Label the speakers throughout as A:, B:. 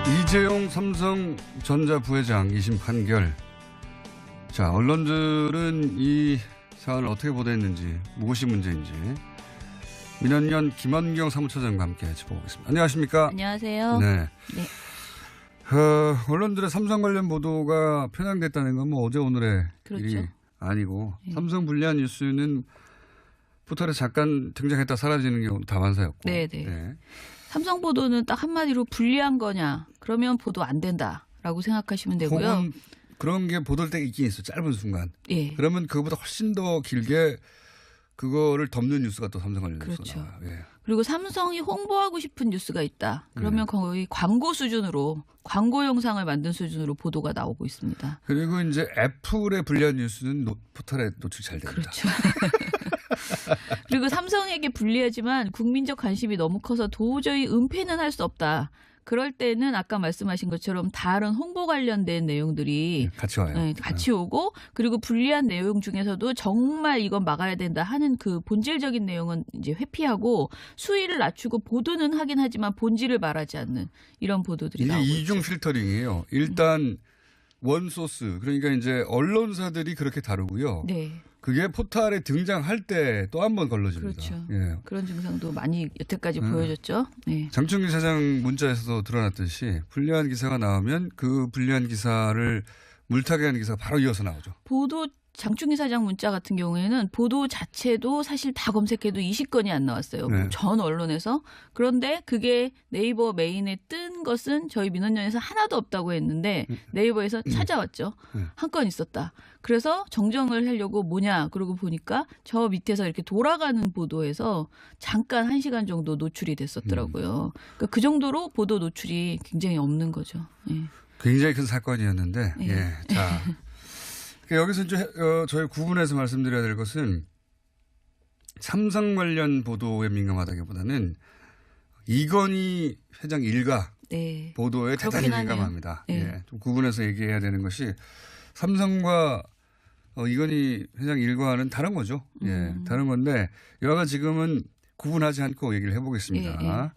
A: 이재용 삼성전자 부회장 2심 판결. 자, 언론들은 이 사안을 어떻게 보도했는지, 무엇이 문제인지 민원연 김원경 사무처장과 함께 짚어보겠습니다. 안녕하십니까?
B: 안녕하세요.
A: 네. 언론들의 삼성 관련 보도가 편향됐다는 건 뭐 어제 오늘의
B: 그렇죠.
A: 일이 아니고
B: 네.
A: 삼성 불리한 뉴스는 포털에 잠깐 등장했다 사라지는 경우도 다반사였고.
B: 네네. 네. 삼성 보도는 딱 한마디로 불리한 거냐 그러면 보도 안 된다라고 생각하시면 되고요.
A: 혹은 그런 게 보도될 때 있긴 있어. 짧은 순간.
B: 예.
A: 그러면 그거보다 훨씬 더 길게 그거를 덮는 뉴스가 또 삼성 관련 뉴스가
B: 그렇죠.
A: 나와요. 예.
B: 그리고 삼성이 홍보하고 싶은 뉴스가 있다. 그러면 거의 광고 수준으로 광고 영상을 만든 수준으로 보도가 나오고 있습니다.
A: 그리고 이제 애플의 불리한 뉴스는 포털에 노출이 잘 됩니다.
B: 그렇죠. 그리고 삼성에게 불리하지만 국민적 관심이 너무 커서 도저히 은폐는 할 수 없다. 그럴 때는 아까 말씀하신 것처럼 다른 홍보 관련된 내용들이
A: 같이 와요.
B: 네, 같이 오고 그리고 불리한 내용 중에서도 정말 이건 막아야 된다 하는 그 본질적인 내용은 이제 회피하고 수위를 낮추고 보도는 하긴 하지만 본질을 말하지 않는 이런 보도들이 나오고 있죠.
A: 이중 필터링이에요. 일단 원소스 그러니까 이제 언론사들이 그렇게 다루고요.
B: 네.
A: 그게 포털에 등장할 때 또 한 번 걸러집니다.
B: 그렇죠.
A: 예.
B: 그런 증상도 많이 여태까지 보여줬죠. 네.
A: 장충기 사장 문자에서도 드러났듯이 불리한 기사가 나오면 그 불리한 기사를 물타기 하는 기사가 바로 이어서 나오죠.
B: 보도 장충기 사장 문자 같은 경우에는 보도 자체도 사실 다 검색해도 20건이 안 나왔어요.
A: 네.
B: 전 언론에서. 그런데 그게 네이버 메인에 뜬 것은 저희 민원연에서 하나도 없다고 했는데 네이버에서 찾아왔죠. 한 건 있었다. 그래서 정정을 하려고 뭐냐 그러고 보니까 저 밑에서 이렇게 돌아가는 보도에서 잠깐 1시간 정도 노출이 됐었더라고요. 그러니까 그 정도로 보도 노출이 굉장히 없는 거죠. 예.
A: 굉장히 큰 사건이었는데.
B: 예.
A: 예. 자. 여기서 이제 저희 구분해서 말씀드려야 될 것은 삼성 관련 보도에 민감하다기보다는 이건희 회장 일가
B: 네.
A: 보도에 대단히 민감합니다.
B: 네.
A: 예. 좀 구분해서 얘기해야 되는 것이 삼성과 이건희 회장 일가는 다른 거죠. 예. 다른 건데 여하간 지금은 구분하지 않고 얘기를 해보겠습니다.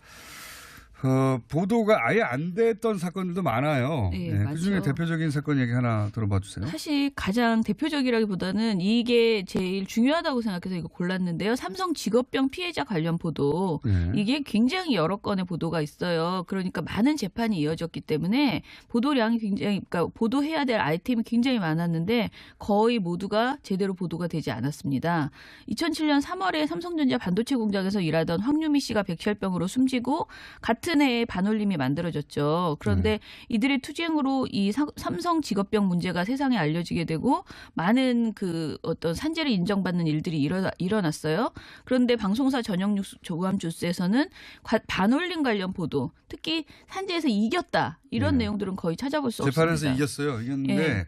A: 보도가 아예 안 됐던 사건들도 많아요.
B: 네,
A: 네, 그중에 대표적인 사건 얘기 하나 들어봐 주세요.
B: 사실 가장 대표적이라기보다는 이게 제일 중요하다고 생각해서 이거 골랐는데요. 삼성 직업병 피해자 관련 보도. 네. 이게 굉장히 여러 건의 보도가 있어요. 그러니까 많은 재판이 이어졌기 때문에 보도량이 굉장히 그러니까 보도해야 될 아이템이 굉장히 많았는데 거의 모두가 제대로 보도가 되지 않았습니다. 2007년 3월에 삼성전자 반도체 공장에서 일하던 황유미 씨가 백혈병으로 숨지고 같은 해에 반올림이 만들어졌죠. 그런데 이들의 투쟁으로 이 삼성 직업병 문제가 세상에 알려지게 되고 많은 그 어떤 산재를 인정받는 일들이 일어났어요. 그런데 방송사 전용 뉴스 조감 주스에서는 반올림 관련 보도, 특히 산재에서 이겼다 이런 내용들은 거의 찾아볼 수 없습니다.
A: 재판에서 이겼어요. 이겼는데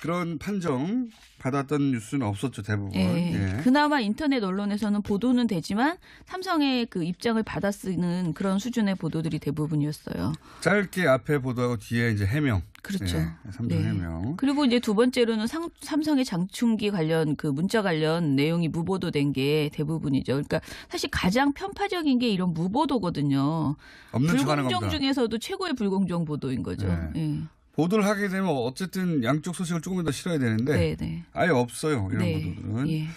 A: 그런 판정 받았던 뉴스는 없었죠, 대부분.
B: 예. 그나마 인터넷 언론에서는 보도는 되지만 삼성의 그 입장을 받아 쓰는 그런 수준의 보도들이 대부분이었어요.
A: 짧게 앞에 보도하고 뒤에 이제 해명.
B: 그렇죠.
A: 삼성 해명.
B: 그리고 이제 두 번째로는 삼성의 장충기 관련 그 문자 관련 내용이 무보도된 게 대부분이죠. 그러니까 사실 가장 편파적인 게 이런 무보도거든요.
A: 없는 척하는 겁니다.
B: 불공정 중에서도 최고의 불공정 보도인 거죠.
A: 네. 보도를 하게 되면 어쨌든 양쪽 소식을 조금 더 실어야 되는데 아예 없어요. 이런 보도들은. 예.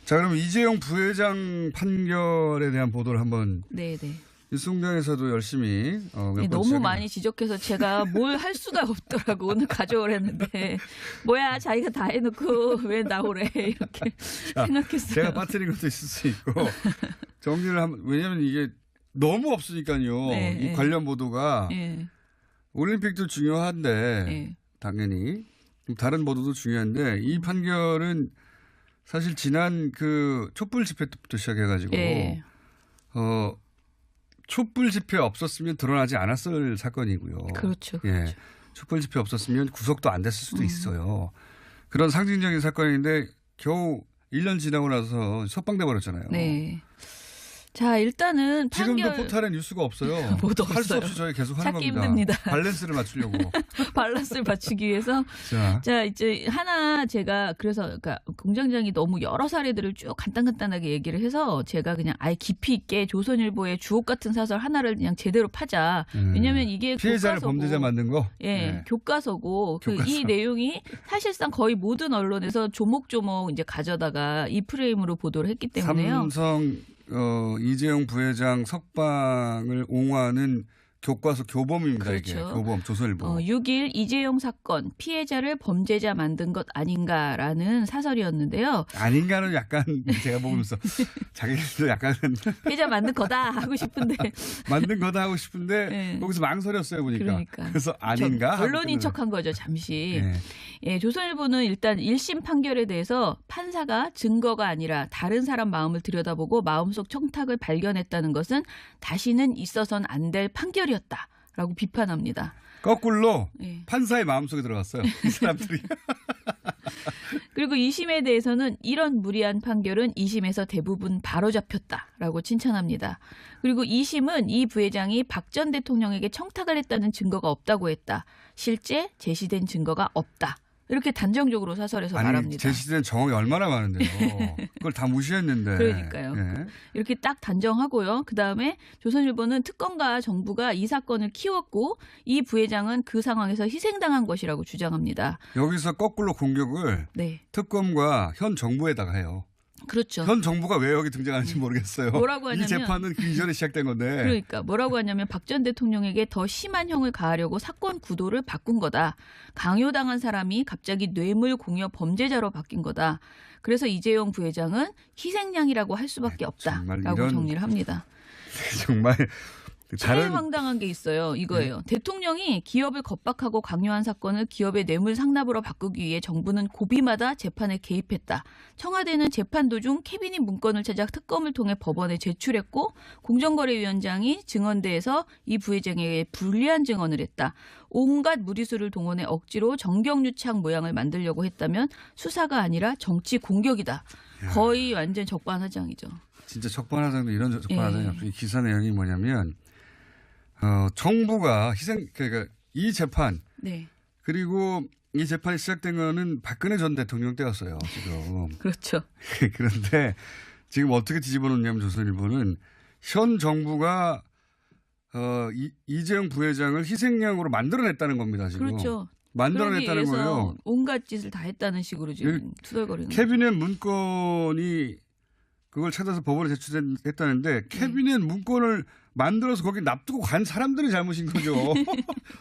A: 자, 그럼 이재용 부회장 판결에 대한 보도를 한번. 뉴스공장에서도 열심히
B: 너무 많이 지적해서 제가 뭘 할 수가 없더라고. 오늘 가져오랬는데 뭐야 자기가 다 해놓고 왜 나오래 이렇게 생각했어요.
A: 제가 빠뜨린 것도 있을 수 있고 정리를 하면 왜냐하면 이게 너무 없으니까요. 이 관련 보도가. 올림픽도 중요한데 당연히 다른 보도도 중요한데 이 판결은 사실 지난 그 촛불 집회 때부터 시작해가지고 촛불 집회 없었으면 드러나지 않았을 사건이고요.
B: 그렇죠.
A: 촛불 집회 없었으면 구속도 안 됐을 수도 있어요. 그런 상징적인 사건인데 겨우 1년 지나고 나서 석방돼 버렸잖아요.
B: 자, 일단은
A: 지금도 포탈에 뉴스가 없어요.
B: 뭐도
A: 할 수
B: 없어요.
A: 없이 저희 계속 하는
B: 찾기
A: 겁니다.
B: 힘듭니다.
A: 밸런스를 맞추려고.
B: 밸런스를 맞추기 위해서. 자, 이제 하나 제가 그래서 그러니까 공장장이 너무 여러 사례들을 쭉 간단하게 얘기를 해서 제가 그냥 아예 깊이 있게 조선일보의 주옥 같은 사설 하나를 그냥 제대로 파자. 왜냐하면 이게
A: 피해자를
B: 교과서고,
A: 범죄자 만든 거.
B: 예, 네. 교과서고 이 내용이 사실상 거의 모든 언론에서 조목조목 이제 가져다가 이 프레임으로 보도를 했기 때문에요.
A: 삼성 이재용 부회장 석방을 옹호하는 교과서 교범입니다.
B: 그렇죠.
A: 이게 교범 조선일보.
B: 6일 이재용 사건 피해자를 범죄자 만든 것 아닌가라는 사설이었는데요.
A: 아닌가는 약간 제가 보면서 자기들도 약간
B: 피해자 만든 거다 하고 싶은데
A: 만든 거다 하고 싶은데
B: 네.
A: 거기서 망설였어요 보니까.
B: 그러니까.
A: 그래서 아닌가?
B: 언론인 척한 거죠 잠시.
A: 네.
B: 예, 조선일보는 일단 1심 판결에 대해서 판사가 증거가 아니라 다른 사람 마음을 들여다보고 마음속 청탁을 발견했다는 것은 다시는 있어서는 안 될 판결이었다라고 비판합니다.
A: 거꾸로
B: 예.
A: 판사의 마음속에 들어갔어요. 이 사람들이.
B: 그리고 2심에 대해서는 이런 무리한 판결은 2심에서 대부분 바로잡혔다라고 칭찬합니다. 그리고 2심은 이 부회장이 박 전 대통령에게 청탁을 했다는 증거가 없다고 했다. 실제 제시된 증거가 없다. 이렇게 단정적으로 사설에서 말합니다.
A: 제시된 정황이 얼마나 많은데요. 그걸 다 무시했는데.
B: 그러니까요.
A: 네.
B: 이렇게 딱 단정하고요. 그다음에 조선일보는 특검과 정부가 이 사건을 키웠고 이 부회장은 그 상황에서 희생당한 것이라고 주장합니다.
A: 여기서 거꾸로 공격을
B: 네.
A: 특검과 현 정부에다가 해요.
B: 그렇죠.
A: 현 정부가 왜 여기 등장하는지 모르겠어요.
B: 뭐라고 하냐면
A: 이 재판은 그 이전에 시작된 건데.
B: 그러니까 뭐라고 하냐면 박 전 대통령에게 더 심한 형을 가하려고 사건 구도를 바꾼 거다. 강요당한 사람이 갑자기 뇌물 공여 범죄자로 바뀐 거다. 그래서 이재용 부회장은 희생양이라고 할 수밖에 없다라고 정리를 합니다.
A: 정말
B: 제일 황당한 게 있어요. 이거예요. 네. 대통령이 기업을 겁박하고 강요한 사건을 기업의 뇌물 상납으로 바꾸기 위해 정부는 고비마다 재판에 개입했다. 청와대는 재판 도중 캐비닛 문건을 찾아 특검을 통해 법원에 제출했고 공정거래위원장이 증언대에서 이 부회장에게 불리한 증언을 했다. 온갖 무리수를 동원해 억지로 정경유착 모양을 만들려고 했다면 수사가 아니라 정치 공격이다. 거의 완전 적반하장이죠.
A: 진짜 적반하장도 이런 적반하장이 없어요. 이 기사 내용이 뭐냐면 정부가 그러니까 이 재판
B: 네.
A: 그리고 이 재판이 시작된 거는 박근혜 전 대통령 때였어요. 지금.
B: 그렇죠.
A: 그런데 지금 어떻게 뒤집어 놓냐면 조선일보는 현 정부가 이재용 부회장을 희생양으로 만들어냈다는 겁니다. 지금.
B: 그렇죠.
A: 만들어냈다는 거예요.
B: 온갖 짓을 다 했다는 식으로 지금 투덜거리는 거예요.
A: 캐비넷 문건이 그걸 찾아서 법원에 제출했다는데 캐비넷 문건을 만들어서 거기 납두고 간 사람들이 잘못인 거죠.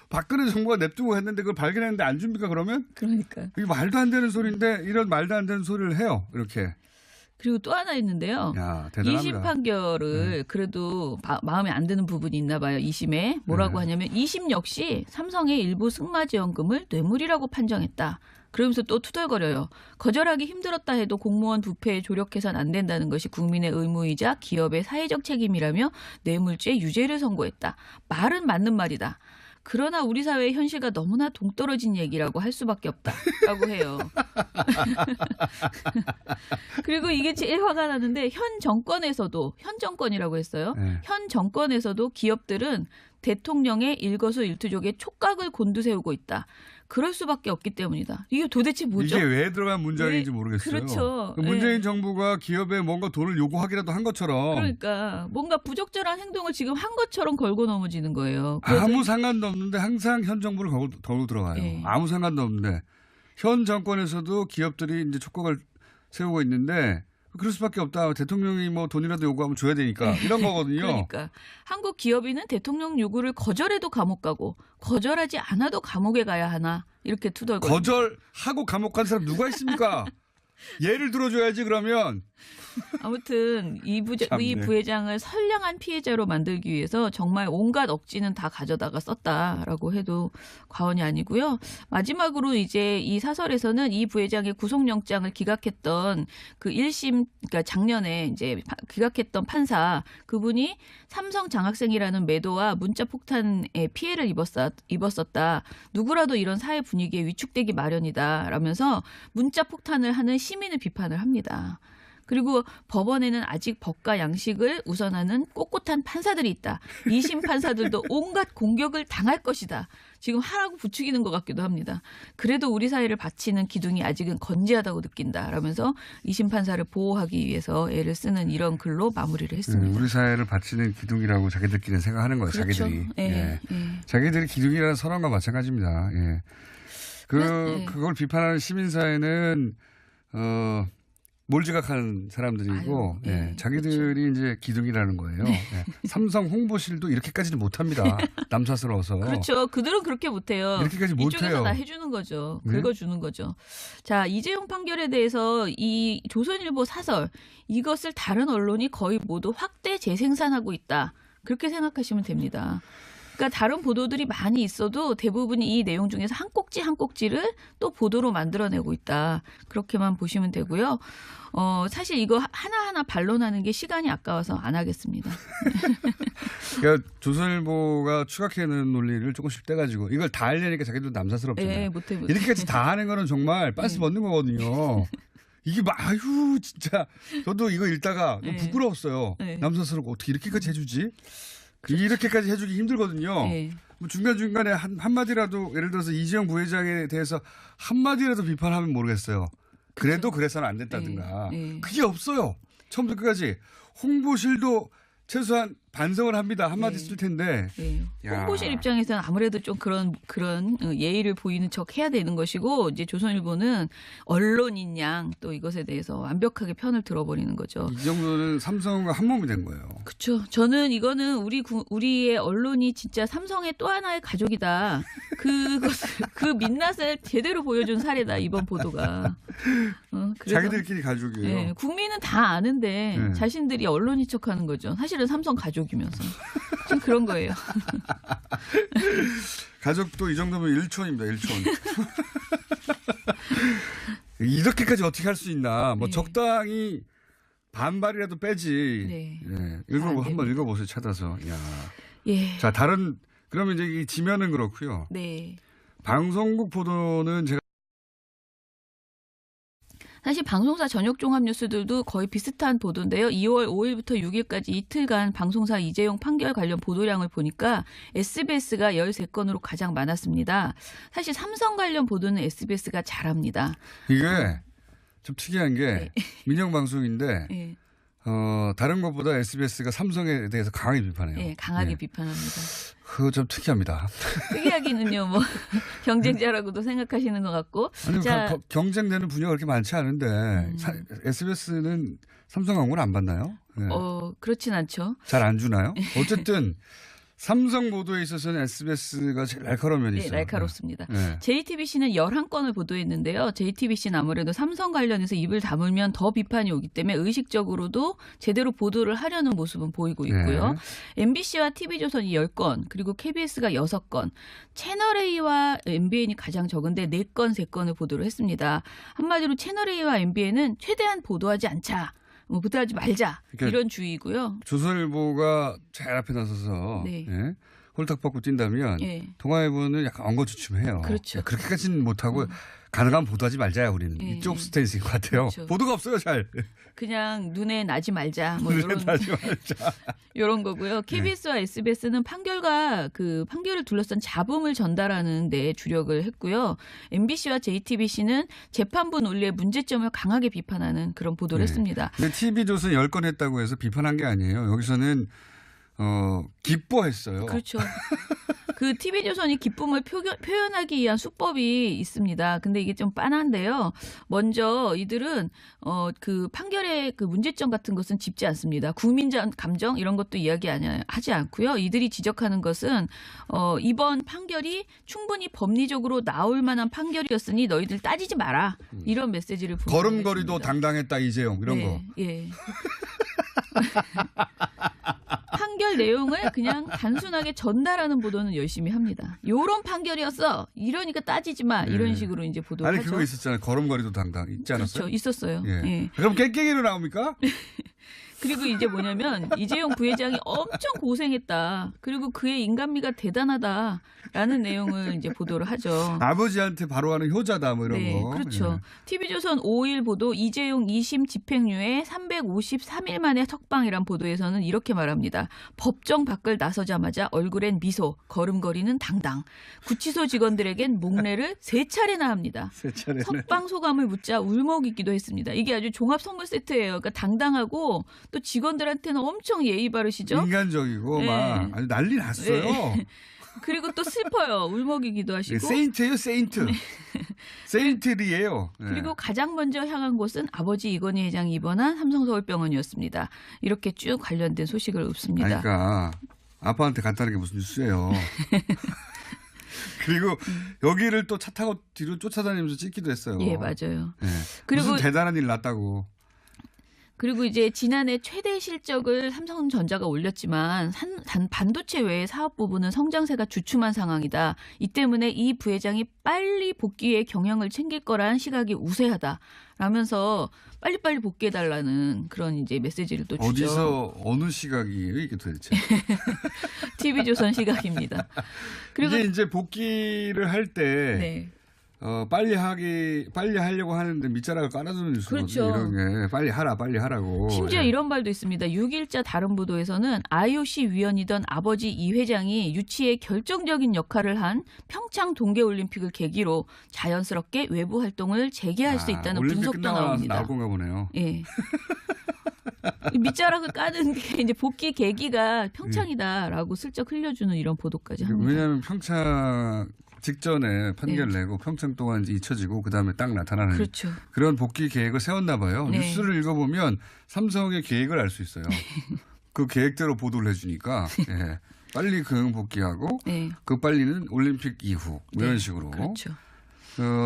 A: 박근혜 정부가 냅두고 했는데 그걸 발견했는데 안 줍니까 그러면?
B: 그러니까.
A: 이게 말도 안 되는 소리인데 이런 말도 안 되는 소리를 해요. 이렇게.
B: 그리고 또 하나 있는데요.
A: 야, 대단합니다.
B: 2심 판결을 그래도 마음에 안 드는 부분이 있나 봐요. 2심에. 뭐라고 하냐면 2심 역시 삼성의 일부 승마지원금을 뇌물이라고 판정했다. 그러면서 또 투덜거려요. 거절하기 힘들었다 해도 공무원 부패에 조력해서는 안 된다는 것이 국민의 의무이자 기업의 사회적 책임이라며 뇌물죄 유죄를 선고했다. 말은 맞는 말이다. 그러나 우리 사회의 현실과 너무나 동떨어진 얘기라고 할 수밖에 없다라고 해요. 그리고 이게 제일 화가 나는데 현 정권이라고 했어요. 네. 현 정권에서도 기업들은 대통령의 일거수일투족에 촉각을 곤두세우고 있다. 그럴 수밖에 없기 때문이다. 이게 도대체 뭐죠?
A: 이게 왜 들어간 문장인지 모르겠어요.
B: 그렇죠.
A: 문재인 정부가 기업에 뭔가 돈을 요구하기라도 한 것처럼.
B: 그러니까 뭔가 부적절한 행동을 지금 한 것처럼 걸고 넘어지는 거예요.
A: 아무 상관도 없는데 항상 현 정부를 걸고 들어가요. 네. 아무 상관도 없는데 현 정권에서도 기업들이 이제 촉각을 세우고 있는데 그럴 수밖에 없다. 대통령이 뭐 돈이라도 요구하면 줘야 되니까 이런 거거든요.
B: 그러니까 한국 기업인은 대통령 요구를 거절해도 감옥 가고 거절하지 않아도 감옥에 가야 하나 이렇게 투덜거리고.
A: 거절하고 감옥 간 사람 누가 있습니까? 예를 들어줘야지 그러면.
B: 아무튼 이 부회장을 선량한 피해자로 만들기 위해서 정말 온갖 억지는 다 가져다가 썼다라고 해도 과언이 아니고요. 마지막으로 이제 이 사설에서는 이 부회장의 구속영장을 기각했던 그 1심, 그러니까 작년에 이제 기각했던 판사 그분이 삼성 장학생이라는 매도와 문자 폭탄에 피해를 입었었다. 누구라도 이런 사회 분위기에 위축되기 마련이다. 라면서 문자 폭탄을 하는 시민을 비판을 합니다. 그리고 법원에는 아직 법과 양식을 우선하는 꼿꼿한 판사들이 있다. 2심 판사들도 온갖 공격을 당할 것이다. 지금 하라고 부추기는 것 같기도 합니다. 그래도 우리 사회를 바치는 기둥이 아직은 건재하다고 느낀다. 라면서 2심 판사를 보호하기 위해서 애를 쓰는 이런 글로 마무리를 했습니다.
A: 우리 사회를 바치는 기둥이라고 자기들끼리 생각하는 거예요.
B: 그렇죠.
A: 자기들이.
B: 예.
A: 자기들이 기둥이라는 선언과 마찬가지입니다. 예. 그걸 비판하는 시민사회는 몰지각하는 사람들이고 자기들이 그렇죠. 이제 기둥이라는 거예요. 삼성 홍보실도 이렇게까지는 못합니다. 남사스러워서.
B: 그렇죠. 그들은 그렇게 못해요.
A: 이렇게까지 못해요.
B: 이쪽에서 다 해주는 거죠. 긁어주는 거죠. 자, 이재용 판결에 대해서 이 조선일보 사설 이것을 다른 언론이 거의 모두 확대 재생산하고 있다. 그렇게 생각하시면 됩니다. 그러니까 다른 보도들이 많이 있어도 대부분이 이 내용 중에서 한 꼭지 한 꼭지를 또 보도로 만들어내고 있다. 그렇게만 보시면 되고요. 사실 이거 하나하나 반론하는 게 시간이 아까워서 안 하겠습니다.
A: 그러니까 조선일보가 추각해내는 논리를 조금씩 떼가지고 이걸 다 하려니까 자기도 남사스럽잖아요.
B: 네, 못해.
A: 이렇게까지 다 하는 거는 정말 빤스 벗는 거거든요. 이게 아유 진짜 저도 이거 읽다가 너무 부끄러웠어요. 남사스럽고 어떻게 이렇게까지 해주지? 그렇죠. 이렇게까지 해주기 힘들거든요. 뭐 중간중간에 한마디라도 예를 들어서 이재용 부회장에 대해서 한마디라도 비판하면 모르겠어요. 그래도 그래서는 안 됐다든가. 그게 없어요. 처음부터 끝까지. 홍보실도 최소한 반성을 합니다. 한마디 쓸 텐데.
B: 홍보실 입장에서는 아무래도 좀 그런 예의를 보이는 척 해야 되는 것이고 이제 조선일보는 언론인 양 또 이것에 대해서 완벽하게 편을 들어버리는 거죠.
A: 이 정도는 삼성과 한 몸이 된 거예요.
B: 그렇죠. 저는 이거는 우리의 언론이 진짜 삼성의 또 하나의 가족이다. 그 민낯을 제대로 보여준 사례다. 이번 보도가.
A: 자기들끼리 가족이에요.
B: 국민은 다 아는데 자신들이 언론인 척하는 거죠. 사실은 삼성 가족이면서. 좀 그런 거예요.
A: 가족도 이 정도면 1촌입니다. 1촌. 이렇게까지 어떻게 할 수 있나. 뭐 적당히 반발이라도 빼지. 한번 읽어보세요. 찾아서. 자, 그러면 이제 이 지면은 그렇고요. 방송국 보도는 제가
B: 사실 방송사 전역 종합 뉴스들도 거의 비슷한 보도인데요. 2월 5일부터 6일까지 이틀간 방송사 이재용 판결 관련 보도량을 보니까 SBS가 13건으로 가장 많았습니다. 사실 삼성 관련 보도는 SBS가 잘합니다.
A: 이게 좀 특이한 게 민영방송인데 다른 것보다 SBS가 삼성에 대해서 강하게 비판해요.
B: 강하게 비판합니다.
A: 그거 좀 특이합니다.
B: 특이하기는요. 뭐 경쟁자라고도 생각하시는 것 같고.
A: 아니, 경쟁되는 분야가 그렇게 많지 않은데 SBS는 삼성 광고를 안 받나요?
B: 그렇진 않죠.
A: 잘 안 주나요? 어쨌든 삼성 보도에 있어서는 SBS가 제일 날카로운 면이 있어요.
B: 날카롭습니다. JTBC는 11건을 보도했는데요. JTBC는 아무래도 삼성 관련해서 입을 다물면 더 비판이 오기 때문에 의식적으로도 제대로 보도를 하려는 모습은 보이고 있고요. MBC와 TV조선이 10건, 그리고 KBS가 6건, 채널A와 MBN이 가장 적은데 4건, 3건을 보도를 했습니다. 한마디로 채널A와 MBN은 최대한 보도하지 않자. 보도하지 말자. 그러니까 이런 주의고요.
A: 조선일보가 제일 앞에 나서서 홀딱 벗고 뛴다면 동아일보는 약간 엉거주춤해요.
B: 그렇죠.
A: 그렇게까지는 못하고 가능하면 보도하지 말자야 우리는. 이쪽 스탠스인 것 같아요.
B: 그렇죠.
A: 보도가 없어요 잘.
B: 그냥 눈에 나지 말자. 뭐
A: 눈에 나지 말자.
B: 이런 거고요. KBS와 SBS는 판결을 둘러싼 잡음을 전달하는 데 주력을 했고요. MBC와 JTBC는 재판부 논리의 문제점을 강하게 비판하는 그런 보도를 했습니다.
A: 근데 TV조선 10건 했다고 해서 비판한 게 아니에요. 여기서는 기뻐했어요.
B: 그렇죠. 그 TV조선이 기쁨을 표현하기 위한 수법이 있습니다. 근데 이게 좀 빤한데요. 먼저 이들은 그 판결의 그 문제점 같은 것은 짚지 않습니다. 국민적 감정 이런 것도 하지 않고요. 이들이 지적하는 것은 이번 판결이 충분히 법리적으로 나올 만한 판결이었으니 너희들 따지지 마라. 이런 메시지를
A: 걸음걸이도
B: 했습니다.
A: 당당했다 이재용 이런 거.
B: 판결 내용을 그냥 단순하게 전달하는 보도는 열심히 합니다. 요런 판결이었어. 이러니까 따지지 마. 이런 식으로 이제 보도를 하죠.
A: 그거 있었잖아요. 걸음걸이도 당당 있지 않았어요?
B: 그렇죠. 있었어요.
A: 그럼 깽깽이로 나옵니까?
B: 그리고 이제 뭐냐면 이재용 부회장이 엄청 고생했다. 그리고 그의 인간미가 대단하다라는 내용을 이제 보도를 하죠.
A: 아버지한테 바로 하는 효자다 뭐 이런 거.
B: 그렇죠. TV조선 5일 보도 이재용 2심 집행유예 353일 만에 석방이란 보도에서는 이렇게 말합니다. 법정 밖을 나서자마자 얼굴엔 미소, 걸음걸이는 당당. 구치소 직원들에겐 목례를 3차례나 합니다.
A: 3차례나.
B: 석방 소감을 묻자 울먹이기도 했습니다. 이게 아주 종합 선물 세트예요. 그러니까 당당하고 또 직원들한테는 엄청 예의 바르시죠.
A: 인간적이고 막 아주 난리 났어요.
B: 네. 그리고 또 슬퍼요. 울먹이기도 하시고.
A: 세인트예요, 세인트. 세인트리예요.
B: 그리고 가장 먼저 향한 곳은 아버지 이건희 회장이 입원한 삼성서울병원이었습니다. 이렇게 쭉 관련된 소식을 읊습니다.
A: 그러니까 아빠한테 간단하게 무슨 뉴스예요. 그리고 여기를 또 차 타고 뒤로 쫓아다니면서 찍기도 했어요.
B: 예, 맞아요.
A: 네.
B: 그리고
A: 무슨 대단한 일 났다고.
B: 그리고 이제 지난해 최대 실적을 삼성전자가 올렸지만 반도체 외의 사업 부분은 성장세가 주춤한 상황이다. 이 때문에 이 부회장이 빨리 복귀에 경영을 챙길 거란 시각이 우세하다. 라면서 빨리빨리 복귀해달라는 그런 이제 메시지를 또 주죠.
A: 어디서 어느 시각이에요 이게 도대체?
B: TV조선 시각입니다. 그리고
A: 이제 복귀를 할 때 빨리 하려고 하는데 밑자락을 깔아주는 뉴스거든요.
B: 그렇죠.
A: 이런 게 빨리 하라고.
B: 심지어 이런 말도 있습니다. 6일자 다른 보도에서는 IOC 위원이던 아버지 이 회장이 유치에 결정적인 역할을 한 평창 동계올림픽을 계기로 자연스럽게 외부 활동을 재개할 수 있다는 분석도 나옵니다.
A: 나올 건가 보네요.
B: 예. 밑자락을 까는 게 이제 복귀 계기가 평창이다라고 슬쩍 흘려주는 이런 보도까지 합니다.
A: 왜냐하면 평창 직전에 판결 내고 평창 동안 잊혀지고 그다음에 딱 나타나는
B: 그렇죠.
A: 그런 복귀 계획을 세웠나 봐요. 뉴스를 읽어보면 삼성의 계획을 알 수 있어요. 그 계획대로 보도를 해주니까 빨리 그 복귀하고 그 빨리는 올림픽 이후 이런 식으로.
B: 그렇죠.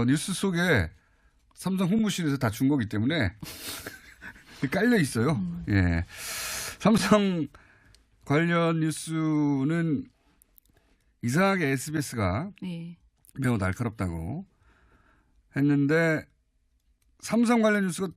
A: 뉴스 속에 삼성 홍보실에서 다 준 거기 때문에 깔려 있어요. 예. 삼성 관련 뉴스는 이상하게 SBS가 매우 날카롭다고 했는데 삼성 관련 뉴스가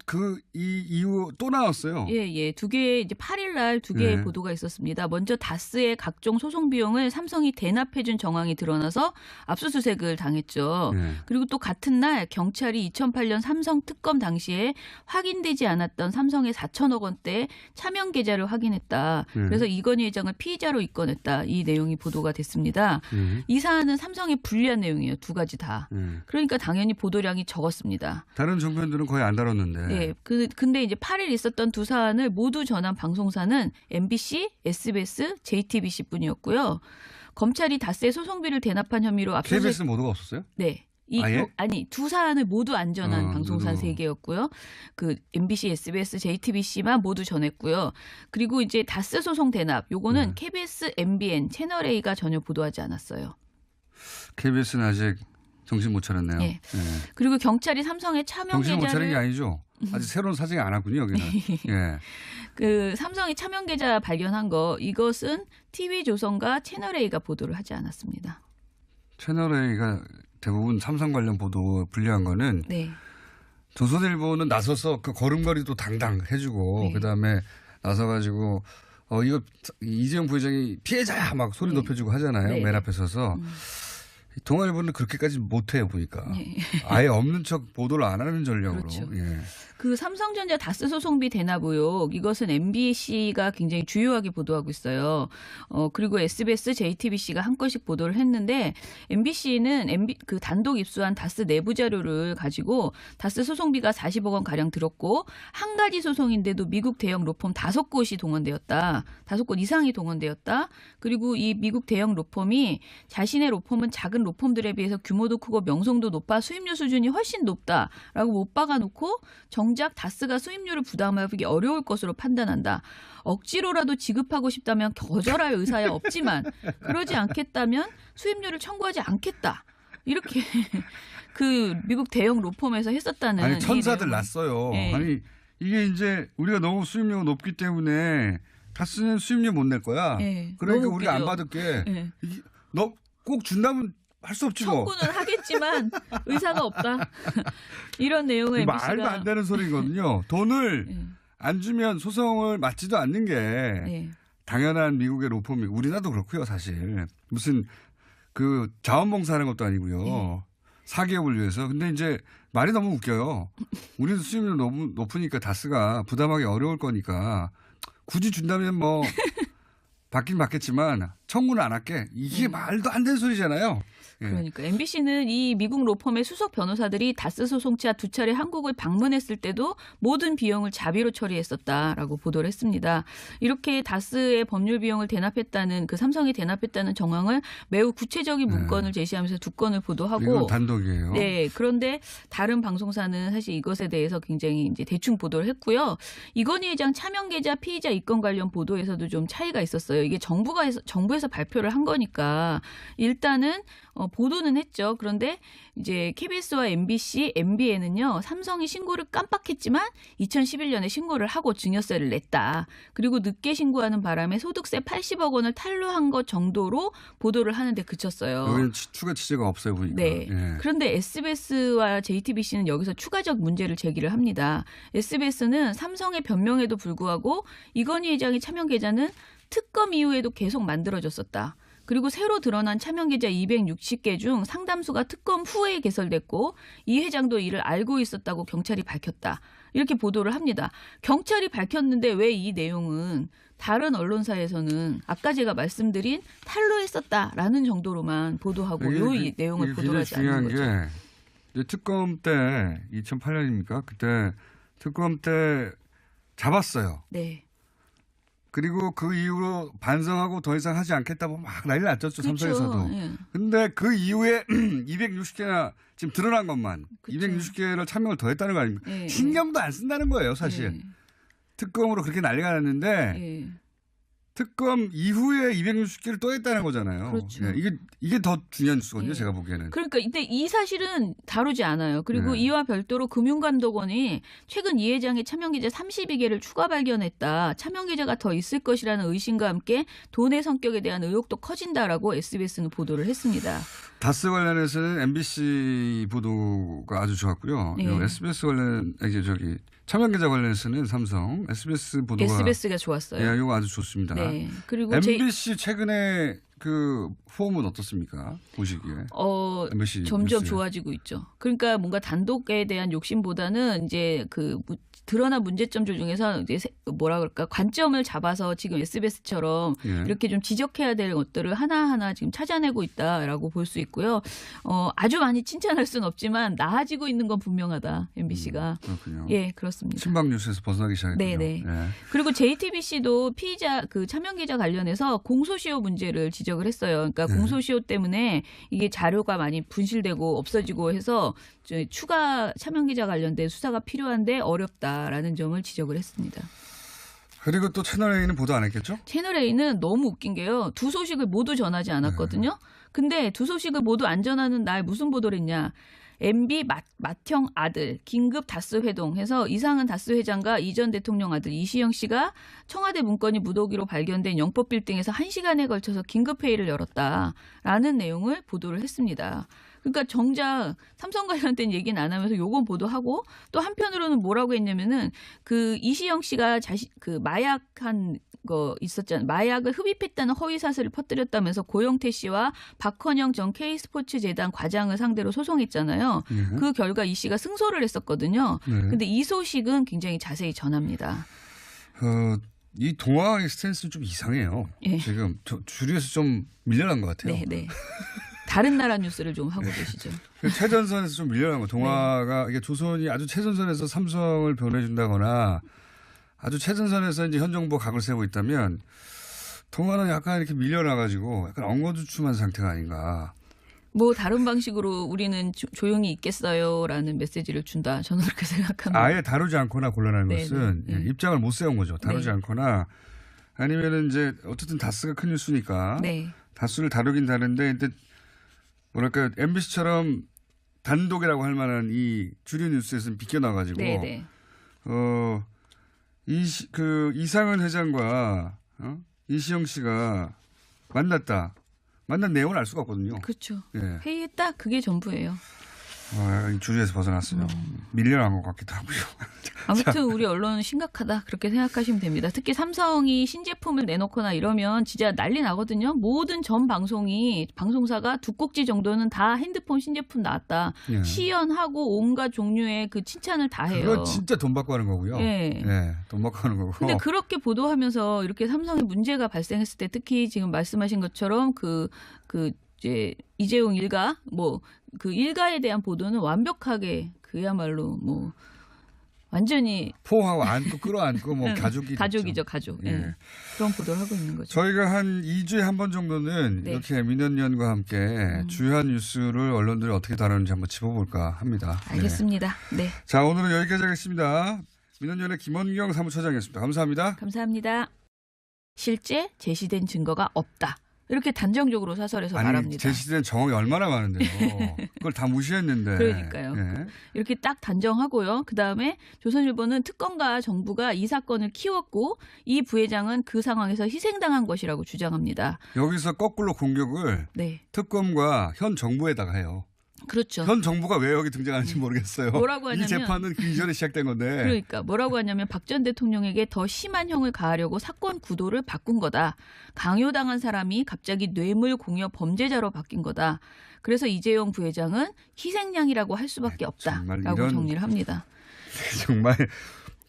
A: 이 이후 또 나왔어요.
B: 예. 2개 이제 8일 날 2개의 보도가 있었습니다. 먼저 다스의 각종 소송 비용을 삼성이 대납해준 정황이 드러나서 압수수색을 당했죠. 그리고 또 같은 날 경찰이 2008년 삼성 특검 당시에 확인되지 않았던 삼성의 4천억 원대 차명 계좌를 확인했다. 그래서 이건희 회장을 피의자로 입건했다. 이 내용이 보도가 됐습니다. 이 사안은 삼성에 불리한 내용이에요. 2가지 다. 그러니까 당연히 보도량이 적었습니다.
A: 다른 정부들은 거의 안 다뤘는데.
B: 네. 근데 이제 8일 있었던 두 사안을 모두 전한 방송사는 MBC, SBS, JTBC 뿐이었고요. 검찰이 다스의 소송비를 대납한 혐의로 압수수색.
A: KBS 모두가 없었어요?
B: 네. 아니 두 사안을 모두 안 전한 방송사 3개였고요. 그 MBC, SBS, JTBC만 모두 전했고요. 그리고 이제 다스 소송 대납 요거는 KBS, MBN, 채널A가 전혀 보도하지 않았어요.
A: KBS는 아직 정신 못 차렸네요.
B: 네. 그리고 경찰이 삼성의 차명 계좌를
A: 정신 못 차린 게 아니죠. 아직 새로운 사정이 안 왔군요, 여기는. 예.
B: 그 삼성이 차명 계좌 발견한 거 이것은 TV조선과 채널A가 보도를 하지 않았습니다.
A: 채널A가 대부분 삼성 관련 보도 불리한 거는 조선일보는 나서서 그 걸음걸이도 당당 해주고 그다음에 나서가지고 이거 이재용 부회장이 피해자야 막 소리 높여주고 하잖아요. 맨 앞에 서서. 동아일보는 그렇게까지 못해요 보니까. 아예 없는 척 보도를 안 하는 전략으로.
B: 그렇죠. 그 삼성전자 다스 소송비 대납 의혹 이것은 MBC가 굉장히 주요하게 보도하고 있어요. 그리고 SBS, JTBC가 한 건씩 보도를 했는데 MBC는 그 단독 입수한 다스 내부 자료를 가지고 다스 소송비가 40억 원 가량 들었고 한 가지 소송인데도 미국 대형 로펌 5곳이 동원되었다. 5곳 이상이 동원되었다. 그리고 이 미국 대형 로펌이 자신의 로펌은 작은 로펌들에 비해서 규모도 크고 명성도 높아 수임료 수준이 훨씬 높다라고 못 박아놓고 정작 다스가 수임료를 부담하기 어려울 것으로 판단한다. 억지로라도 지급하고 싶다면 거절할 의사야 없지만 그러지 않겠다면 수임료를 청구하지 않겠다. 이렇게 그 미국 대형 로펌에서 했었다는.
A: 아니 천사들 났어요. 아니 이게 이제 우리가 너무 수임료가 높기 때문에 다스는 수임료 못 낼 거야. 그러니까 우리가 안 받을게. 너 꼭 준다면 할 수 없지 뭐.
B: 청구는 하겠지만 의사가 없다. 이런 내용을
A: 말도 안 되는 소리거든요. 돈을 안 주면 소송을 맞지도 않는 게
B: 네.
A: 당연한 미국의 로펌이 우리나라도 그렇고요 사실. 무슨 그 자원봉사하는 것도 아니고요.
B: 네.
A: 사기업을 위해서. 근데 이제 말이 너무 웃겨요. 우리는 수입률이 너무 높으니까 다스가 부담하기 어려울 거니까 굳이 준다면 뭐 받긴 받겠지만 청구는 안 할게. 이게 말도 안 되는 소리잖아요. 예.
B: 그러니까 MBC는 이 미국 로펌의 수석 변호사들이 다스 소송차 2차례 한국을 방문했을 때도 모든 비용을 자비로 처리했었다라고 보도를 했습니다. 이렇게 다스의 법률 비용을 대납했다는 그 삼성이 대납했다는 정황을 매우 구체적인 문건을 제시하면서 2건을 보도하고
A: 이건 단독이에요.
B: 네. 그런데 다른 방송사는 사실 이것에 대해서 굉장히 이제 대충 보도를 했고요. 이건희 회장 차명 계좌 피의자 입건 관련 보도에서도 좀 차이가 있었어요. 이게 정부에서 발표를 한 거니까 일단은 보도는 했죠. 그런데 이제 KBS와 MBC, MBN은요. 삼성이 신고를 깜빡했지만 2011년에 신고를 하고 증여세를 냈다. 그리고 늦게 신고하는 바람에 소득세 80억 원을 탈루한 것 정도로 보도를 하는데 그쳤어요.
A: 여기는 추가 취재가 없어요 보니까.
B: 네.
A: 예.
B: 그런데 SBS와 JTBC는 여기서 추가적 문제를 제기를 합니다. SBS는 삼성의 변명에도 불구하고 이건희 회장의 차명 계좌는 특검 이후에도 계속 만들어졌었다. 그리고 새로 드러난 차명 계좌 260개 중 상담수가 특검 후에 개설됐고 이 회장도 이를 알고 있었다고 경찰이 밝혔다. 이렇게 보도를 합니다. 경찰이 밝혔는데 왜 이 내용은 다른 언론사에서는 아까 제가 말씀드린 탈루했었다라는 정도로만 보도하고 이 내용을 보도하지 않는 거죠.
A: 중요한 게 특검 때 2008년입니까? 그때 특검 때 잡았어요.
B: 네.
A: 그리고 그 이후로 반성하고 더 이상 하지 않겠다고 막 난리 났죠. 그렇죠. 삼성에서도. 그런데
B: 예.
A: 그 이후에 260개나 지금 드러난 것만
B: 그렇죠.
A: 260개를 참여를 더 했다는 거 아닙니까?
B: 예.
A: 신경도 안 쓴다는 거예요 사실.
B: 예.
A: 특검으로 그렇게 난리가 났는데
B: 예.
A: 특검 이후에 260개를 또 했다는 거잖아요.
B: 그렇죠.
A: 예, 이게 더 중요한 뉴스거든요.
B: 예.
A: 제가 보기에는.
B: 그러니까 근데 이 사실은 다루지 않아요. 그리고 이와 별도로 금융감독원이 최근 이 회장의 차명계좌 32개를 추가 발견했다. 차명계좌가 더 있을 것이라는 의심과 함께 돈의 성격에 대한 의혹도 커진다라고 SBS는 보도를 했습니다.
A: 다스 관련해서는 MBC 보도가 아주 좋았고요.
B: 예.
A: SBS 차명계좌 관련해서는 삼성, SBS 보도가
B: SBS가 좋았어요.
A: 예, 이거 아주 좋습니다.
B: 네. 그리고
A: MBC 최근에 그 폼은 어떻습니까? 보시기에. MBC
B: 점점
A: 뉴스에.
B: 좋아지고 있죠. 그러니까 뭔가 단독에 대한 욕심보다는 이제 그 드러난 문제점들 중에서 이제 뭐라 그럴까 관점을 잡아서 지금 SBS처럼
A: 예.
B: 이렇게 좀 지적해야 될 것들을 하나하나 지금 찾아내고 있다라고 볼 수 있고요. 아주 많이 칭찬할 수는 없지만 나아지고 있는 건 분명하다. MBC가.
A: 그렇군요.
B: 예, 그렇습니다.
A: 친박 뉴스에서 벗어나기 시작했군요.
B: 네네.
A: 예.
B: 그리고 JTBC도 피의자 그 차명계좌 관련해서 공소시효 문제를 지적을 했어요. 그러니까 공소시효 때문에 이게 자료가 많이 분실되고 없어지고 해서 추가 차명계좌 관련된 수사가 필요한데 어렵다라는 점을 지적을 했습니다.
A: 그리고 또 채널A는 보도 안 했겠죠?
B: 채널A는 너무 웃긴 게요. 두 소식을 모두 전하지 않았거든요. 근데 두 소식을 모두 안 전하는 날 무슨 보도를 했냐. MB 맏형 아들 긴급 다스 회동해서 이상은 다스 회장과 이 전 대통령 아들 이시영 씨가 청와대 문건이 무더기로 발견된 영법 빌딩에서 1시간에 걸쳐서 긴급 회의를 열었다라는 내용을 보도를 했습니다. 그러니까 정작 삼성 관련된 얘기는 안 하면서 요건 보도하고 또 한편으로는 뭐라고 했냐면은 그 이시영 씨가 그 마약한 거 있었잖아요. 마약을 흡입했다는 허위 사실을 퍼뜨렸다면서 고영태 씨와 박헌영 전 K스포츠 재단 과장을 상대로 소송했잖아요. 그 결과 이 씨가 승소를 했었거든요. 근데 이 소식은 굉장히 자세히 전합니다.
A: 이 동아의 스탠스는 좀 이상해요.
B: 예.
A: 지금 주류에서 좀 밀려난 것 같아요.
B: 네. 다른 나라 뉴스를 좀 하고 계시죠.
A: 최전선에서 좀 밀려난 거. 동아가 이게 조선이 아주 최전선에서 삼성을 변해준다거나 아주 최전선에서 이제 현 정부 각을 세우고 있다면 동아는 약간 이렇게 밀려나가지고 약간 엉거주춤한 상태가 아닌가.
B: 뭐 다른 방식으로 우리는 조용히 있겠어요라는 메시지를 준다. 저는 그렇게 생각합니다.
A: 아예 다루지 않거나 곤란한 것은
B: 네.
A: 입장을 못 세운 거죠. 다루지 않거나 아니면은 이제 어쨌든 다스가 큰 뉴스니까 다스를 다루긴 다른데 근데 뭐랄까 MBC처럼 단독이라고 할 만한 이 주류 뉴스에서는 비껴나가지고 이상은 회장과 이시영 씨가 만난 내용을 알 수가 없거든요.
B: 그렇죠.
A: 예.
B: 회의했다 그게 전부예요.
A: 주제에서 벗어났어요. 밀려난 것 같기도 하고요.
B: 아무튼 우리 언론은 심각하다 그렇게 생각하시면 됩니다. 특히 삼성이 신제품을 내놓거나 이러면 진짜 난리 나거든요. 모든 전 방송사가 두 꼭지 정도는 다 핸드폰 신제품 나왔다.
A: 예.
B: 시연하고 온갖 종류의 그 칭찬을 다 해요.
A: 그거 진짜 돈 받고 하는 거고요.
B: 예.
A: 네, 돈 받고 하는 거고.
B: 근데 그렇게 보도하면서 이렇게 삼성에 문제가 발생했을 때 특히 지금 말씀하신 것처럼 이제 이재용 일가 그 일가에 대한 보도는 완벽하게 그야말로 완전히
A: 포옹하고 안고 끌어안고
B: 가족이죠, 가족.
A: 예.
B: 예. 그런 보도를 하고 있는 거죠.
A: 저희가 한 2주에 한 번 정도는
B: 네.
A: 이렇게 민원연과 함께 주요한 뉴스를 언론들이 어떻게 다루는지 한번 짚어볼까 합니다.
B: 알겠습니다. 네.
A: 자, 오늘은 여기까지 하겠습니다. 민원연의 김원경 사무처장이었습니다. 감사합니다.
B: 감사합니다. 실제 제시된 증거가 없다. 이렇게 단정적으로 사설에서 말합니다.
A: 제시된 정황이 얼마나 많은데요. 그걸 다 무시했는데.
B: 그러니까요. 네. 이렇게 딱 단정하고요. 그다음에 조선일보는 특검과 정부가 이 사건을 키웠고 이 부회장은 그 상황에서 희생당한 것이라고 주장합니다.
A: 여기서 거꾸로 공격을 특검과 현 정부에다가 해요.
B: 그렇죠.
A: 현 정부가 왜 여기 등장하는지 모르겠어요.
B: 뭐라고 하냐면
A: 이 재판은 그 이전에 시작된 건데.
B: 그러니까 뭐라고 하냐면 박 전 대통령에게 더 심한 형을 가하려고 사건 구도를 바꾼 거다. 강요당한 사람이 갑자기 뇌물 공여 범죄자로 바뀐 거다. 그래서 이재용 부회장은 희생양이라고 할 수밖에 없다라고 정리를 합니다.
A: 정말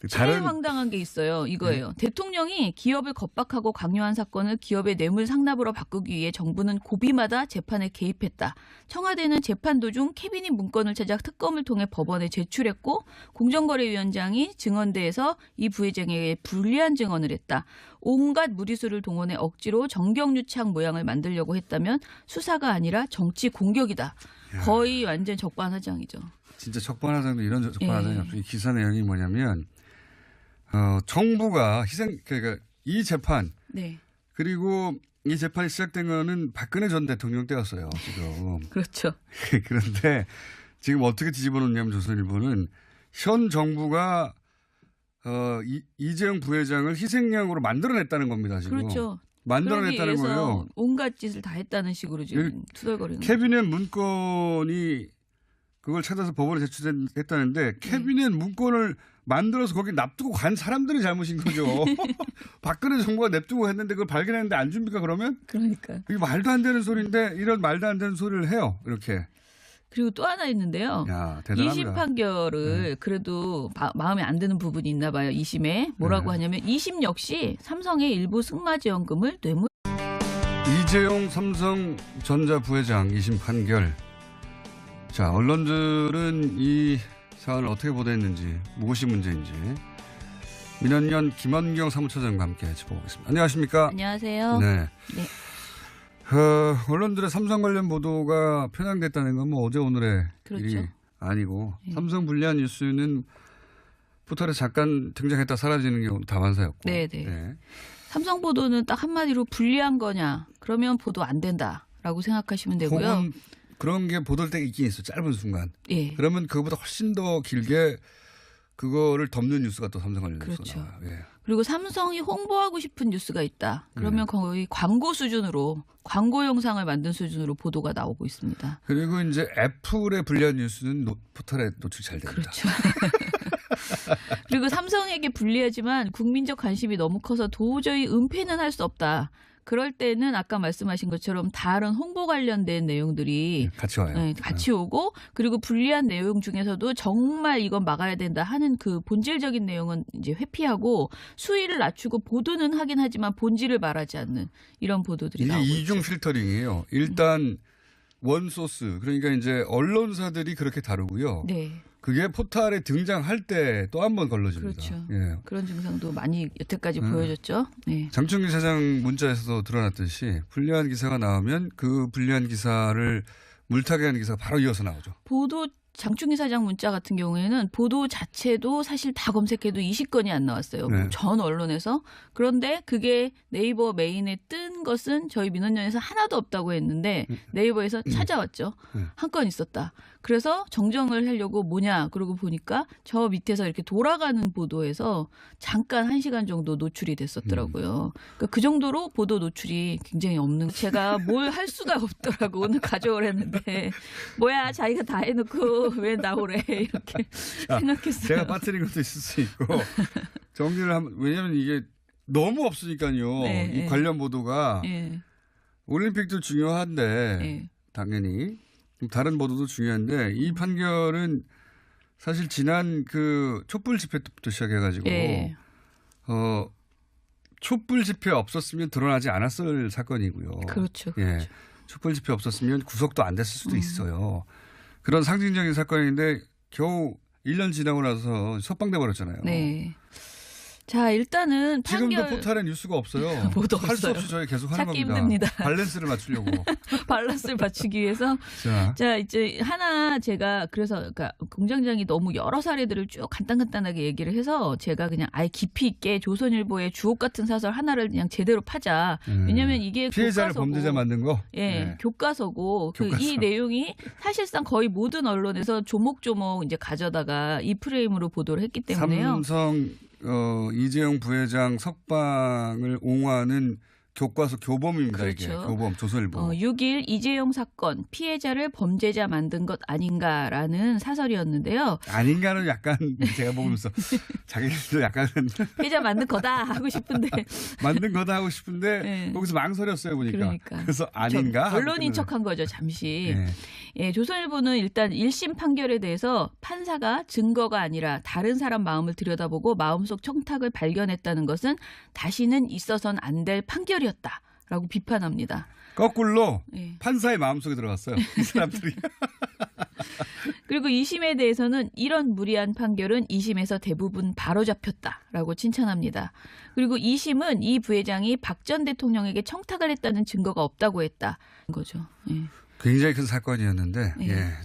B: 제일 황당한 게 있어요. 이거예요. 대통령이 기업을 겁박하고 강요한 사건을 기업의 뇌물 상납으로 바꾸기 위해 정부는 고비마다 재판에 개입했다. 청와대는 재판 도중 캐비닛 문건을 찾아 특검을 통해 법원에 제출했고 공정거래위원장이 증언대에서 이 부회장에게 불리한 증언을 했다. 온갖 무리수를 동원해 억지로 정경유착 모양을 만들려고 했다면 수사가 아니라 정치 공격이다. 거의 완전 적반하장이죠.
A: 진짜 적반하장도 이런 적반하장이 없어요. 이 기사 내용이 뭐냐면 정부가 그러니까 이 재판 그리고 이 재판이 시작된 거는 박근혜 전 대통령 때였어요. 지금.
B: 그렇죠.
A: 그런데 지금 어떻게 뒤집어 놓냐면 조선일보는 현 정부가 이재용 부회장을 희생양으로 만들어냈다는 겁니다. 지금.
B: 그렇죠.
A: 만들어냈다는 거예요.
B: 온갖 짓을 다 했다는 식으로 지금 투덜거리는 거죠.
A: 캐비넷 문건이 그걸 찾아서 법원에 제출했다는데 캐비넷 문건을 만들어서 거기 납두고 간 사람들이 잘못인 거죠. 박근혜 정부가 냅두고 했는데 그걸 발견했는데 안 줍니까 그러면?
B: 그러니까.
A: 이게 말도 안 되는 소리인데 이런 말도 안 되는 소리를 해요. 이렇게.
B: 그리고 또 하나 있는데요.
A: 야, 대단합니다.
B: 2심 판결을 그래도 마음에 안 드는 부분이 있나 봐요. 2심에. 뭐라고 하냐면 2심 역시 삼성의 일부 승마지원금을 뇌물.
A: 이재용 삼성전자 부회장 2심 판결. 자, 언론들은 이 사안을 어떻게 보도했는지, 무엇이 문제인지 민원연 김원경 사무처장과 함께 짚어보겠습니다. 안녕하십니까?
B: 안녕하세요.
A: 네. 언론들의 삼성 관련 보도가 편향됐다는 건 어제 오늘의 일이 아니고 삼성 불리한 뉴스는 포털에 잠깐 등장했다 사라지는 경우 다반사였고.
B: 네. 삼성 보도는 딱 한마디로 불리한 거냐? 그러면 보도 안 된다라고 생각하시면 되고요.
A: 혹은 그런 게 보도될 때 있긴 있어. 짧은 순간. 그러면 그거보다 훨씬 더 길게 그거를 덮는 뉴스가 또 삼성 관련 뉴스가 나와요.
B: 그리고 삼성이 홍보하고 싶은 뉴스가 있다. 그러면 거의 광고 수준으로 광고 영상을 만든 수준으로 보도가 나오고 있습니다.
A: 그리고 이제 애플의 불리한 뉴스는 포털에 노출이 잘 됩니다.
B: 그렇죠. 그리고 삼성에게 불리하지만 국민적 관심이 너무 커서 도저히 은폐는 할 수 없다. 그럴 때는 아까 말씀하신 것처럼 다른 홍보 관련된 내용들이
A: 같이 와요.
B: 같이 오고 그리고 불리한 내용 중에서도 정말 이건 막아야 된다 하는 그 본질적인 내용은 이제 회피하고 수위를 낮추고 보도는 하긴 하지만 본질을 말하지 않는 이런 보도들이 나오고 있죠.
A: 이게 이중 필터링이에요. 일단 원소스 그러니까 이제 언론사들이 그렇게 다루고요. 그게 포털에 등장할 때 또 한 번 걸러집니다.
B: 그렇죠. 그런 증상도 많이 여태까지 보여줬죠.
A: 장충기 사장 문자에서도 드러났듯이 불리한 기사가 나오면 그 불리한 기사를 물타기 하는 기사가 바로 이어서 나오죠.
B: 보도 장충기 사장 문자 같은 경우에는 보도 자체도 사실 다 검색해도 20건이 안 나왔어요. 전 언론에서. 그런데 그게 네이버 메인에 뜬 것은 저희 민원연에서 하나도 없다고 했는데 네이버에서 찾아왔죠. 한 건 있었다. 그래서 정정을 하려고 뭐냐 그러고 보니까 저 밑에서 이렇게 돌아가는 보도에서 잠깐 1시간 정도 노출이 됐었더라고요. 그러니까 그 정도로 보도 노출이 굉장히 없는 제가 뭘 할 수가 없더라고. 오늘 가져오랬는데 뭐야 자기가 다 해놓고 또 왜 나오래 이렇게 생각했어요.
A: 제가 빠뜨린 것도 있을 수 있고 정리를 하면 왜냐하면 이게 너무 없으니까요.
B: 네,
A: 이 관련 보도가 올림픽도 중요한데 당연히 다른 보도도 중요한데 이 판결은 사실 지난 그 촛불 집회 때부터 시작해가지고 촛불 집회 없었으면 드러나지 않았을 사건이고요.
B: 그렇죠.
A: 예, 촛불 집회 없었으면 구속도 안 됐을 수도 있어요. 그런 상징적인 사건인데 겨우 1년 지나고 나서 석방돼 버렸잖아요.
B: 네. 자, 일단은
A: 지금도
B: 판결
A: 포탈에 뉴스가 없어요.
B: 뭐도
A: 할 수
B: 없어요.
A: 없이 저희 계속 하는
B: 찾기
A: 겁니다.
B: 힘듭니다.
A: 밸런스를 맞추려고.
B: 밸런스를 맞추기 위해서 자 이제 하나 제가 그래서 그러니까 공장장이 너무 여러 사례들을 쭉 간단하게 얘기를 해서 제가 그냥 아예 깊이 있게 조선일보의 주옥 같은 사설 하나를 그냥 제대로 파자. 왜냐하면 이게
A: 피해자를
B: 교과서고,
A: 범죄자 만든 거.
B: 교과서고 이 내용이 사실상 거의 모든 언론에서 조목조목 이제 가져다가 이 프레임으로 보도를 했기 때문에요.
A: 삼성 이재용 부회장 석방을 옹호하는 교과서 교범입니다.
B: 그렇죠.
A: 이게 교범 조선일보.
B: 6일 이재용 사건 피해자를 범죄자 만든 것 아닌가라는 사설이었는데요.
A: 아닌가는 약간 제가 보면서 자기들도 약간
B: 피해자 만든 거다 하고 싶은데
A: 만든 거다 하고 싶은데 거기서 망설였어요 보니까.
B: 그러니까.
A: 그래서 아닌가?
B: 언론인 척한 거죠 잠시. 조선일보는 일단 1심 판결에 대해서 판사가 증거가 아니라 다른 사람 마음을 들여다보고 마음속 청탁을 발견했다는 것은 다시는 있어서는 안 될 판결이었다라고 비판합니다.
A: 거꾸로 판사의 마음속에 들어갔어요. 이 사람들이.
B: 그리고 2심에 대해서는 이런 무리한 판결은 2심에서 대부분 바로잡혔다라고 칭찬합니다. 그리고 2심은 이 부회장이 박 전 대통령에게 청탁을 했다는 증거가 없다고 했다는 거죠.
A: 굉장히 큰 사건이었는데.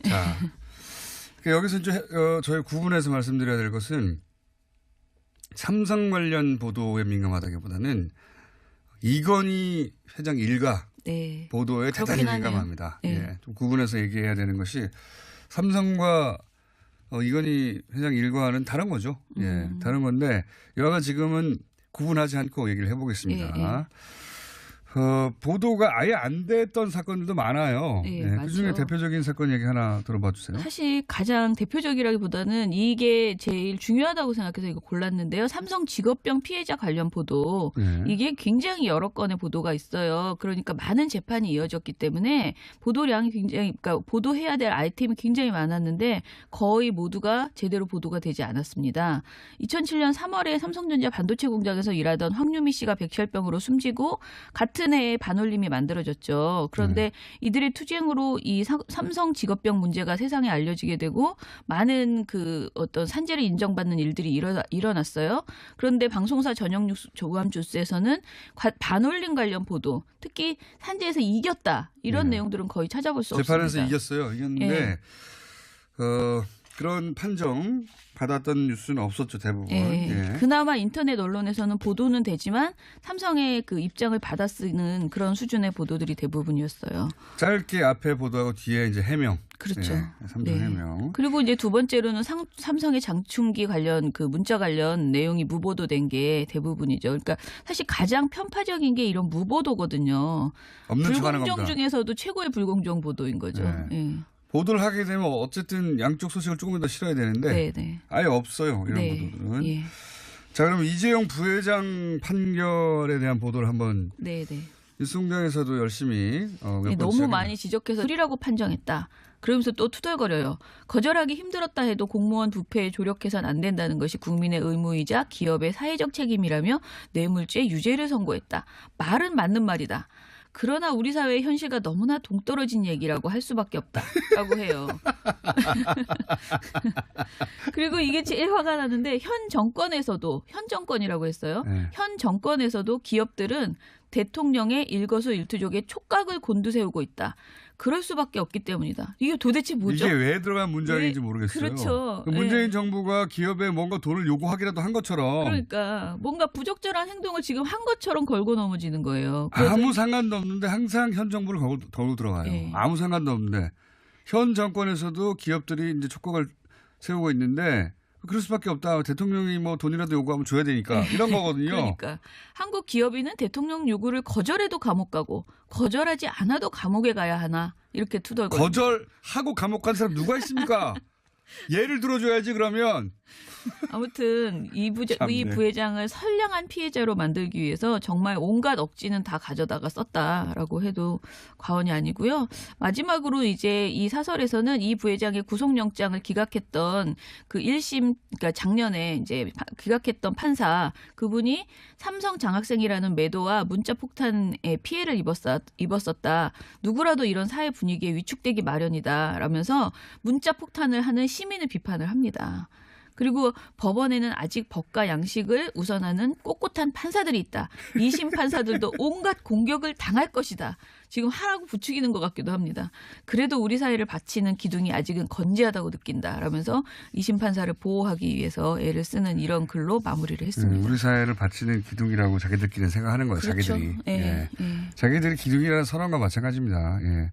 A: 자, 여기서 이제 저희 구분해서 말씀드려야 될 것은 삼성 관련 보도에 민감하다기보다는 이건희 회장 일가 보도에 대단히 민감합니다. 좀 구분해서 얘기해야 되는 것이 삼성과 이건희 회장 일과는 다른 거죠. 다른 건데 여하간 지금은 구분하지 않고 얘기를 해보겠습니다. 보도가 아예 안 됐던 사건들도 많아요. 그중에 대표적인 사건 얘기 하나 들어봐 주세요.
B: 사실 가장 대표적이라기보다는 이게 제일 중요하다고 생각해서 이거 골랐는데요. 삼성 직업병 피해자 관련 보도. 이게 굉장히 여러 건의 보도가 있어요. 그러니까 많은 재판이 이어졌기 때문에 보도량이 굉장히 그러니까 보도해야 될 아이템이 굉장히 많았는데 거의 모두가 제대로 보도가 되지 않았습니다. 2007년 3월에 삼성전자 반도체 공장에서 일하던 황유미 씨가 백혈병으로 숨지고 같은 해에 반올림이 만들어졌죠. 그런데 이들의 투쟁으로 이 삼성 직업병 문제가 세상에 알려지게 되고 많은 그 어떤 산재를 인정받는 일들이 일어났어요. 그런데 방송사 전용 뉴스 조감주스에서는 반올림 관련 보도, 특히 산재에서 이겼다 이런 내용들은 거의 찾아볼 수 없습니다.
A: 재판에서 이겼어요. 이겼는데 그런 판정 받았던 뉴스는 없었죠, 대부분.
B: 그나마 인터넷 언론에서는 보도는 되지만 삼성의 그 입장을 받아 쓰는 그런 수준의 보도들이 대부분이었어요.
A: 짧게 앞에 보도하고 뒤에 이제 해명.
B: 그렇죠.
A: 삼성 해명.
B: 그리고 이제 두 번째로는 삼성의 장충기 관련 그 문자 관련 내용이 무보도된 게 대부분이죠. 그러니까 사실 가장 편파적인 게 이런 무보도거든요.
A: 없는 척 하는 겁니다.
B: 불공정 중에서도 최고의 불공정 보도인 거죠.
A: 보도를 하게 되면 어쨌든 양쪽 소식을 조금 더 실어야 되는데 아예 없어요. 이런 보도들은. 자, 그럼 이재용 부회장 판결에 대한 보도를 한번 뉴스공장에서도 열심히
B: 너무 많이 지적해서 불이라고 판정했다. 그러면서 또 투덜거려요. 거절하기 힘들었다 해도 공무원 부패에 조력해서는 안 된다는 것이 국민의 의무이자 기업의 사회적 책임이라며 뇌물죄 유죄를 선고했다. 말은 맞는 말이다. 그러나 우리 사회의 현실과 너무나 동떨어진 얘기라고 할 수밖에 없다라고 해요. 그리고 이게 제일 화가 나는데 현 정권이라고 했어요. 현 정권에서도 기업들은 대통령의 일거수일투족에 촉각을 곤두세우고 있다. 그럴 수밖에 없기 때문이다. 이게 도대체 뭐죠?
A: 이게 왜 들어간 문장인지 모르겠어요.
B: 그렇죠.
A: 문재인 정부가 기업에 뭔가 돈을 요구하기라도 한 것처럼.
B: 그러니까 뭔가 부적절한 행동을 지금 한 것처럼 걸고 넘어지는 거예요.
A: 아무 상관도 없는데 항상 현 정부를 걸고 들어가요. 아무 상관도 없는데 현 정권에서도 기업들이 이제 촉각을 세우고 있는데 그럴 수밖에 없다. 대통령이 뭐 돈이라도 요구하면 줘야 되니까 이런 거거든요.
B: 그러니까 한국 기업인은 대통령 요구를 거절해도 감옥 가고 거절하지 않아도 감옥에 가야 하나 이렇게 투덜거려요.
A: 거절하고 감옥 간 사람 누가 있습니까? 예를 들어줘야지 그러면.
B: 아무튼 이 부회장을 선량한 피해자로 만들기 위해서 정말 온갖 억지는 다 가져다가 썼다라고 해도 과언이 아니고요. 마지막으로 이제 이 사설에서는 이 부회장의 구속영장을 기각했던 그 1심, 그러니까 작년에 이제 기각했던 판사, 그분이 삼성 장학생이라는 매도와 문자 폭탄에 피해를 입었었다. 누구라도 이런 사회 분위기에 위축되기 마련이다. 라면서 문자 폭탄을 하는 시민을 비판을 합니다. 그리고 법원에는 아직 법과 양식을 우선하는 꼿꼿한 판사들이 있다. 2심 판사들도 온갖 공격을 당할 것이다. 지금 하라고 부추기는 것 같기도 합니다. 그래도 우리 사회를 바치는 기둥이 아직은 건재하다고 느낀다. 라면서 2심 판사를 보호하기 위해서 애를 쓰는 이런 글로 마무리를 했습니다.
A: 우리 사회를 바치는 기둥이라고 자기들끼리 생각하는 거예요.
B: 그렇죠.
A: 자기들이. 자기들이 기둥이라는 선언과 마찬가지입니다. 예.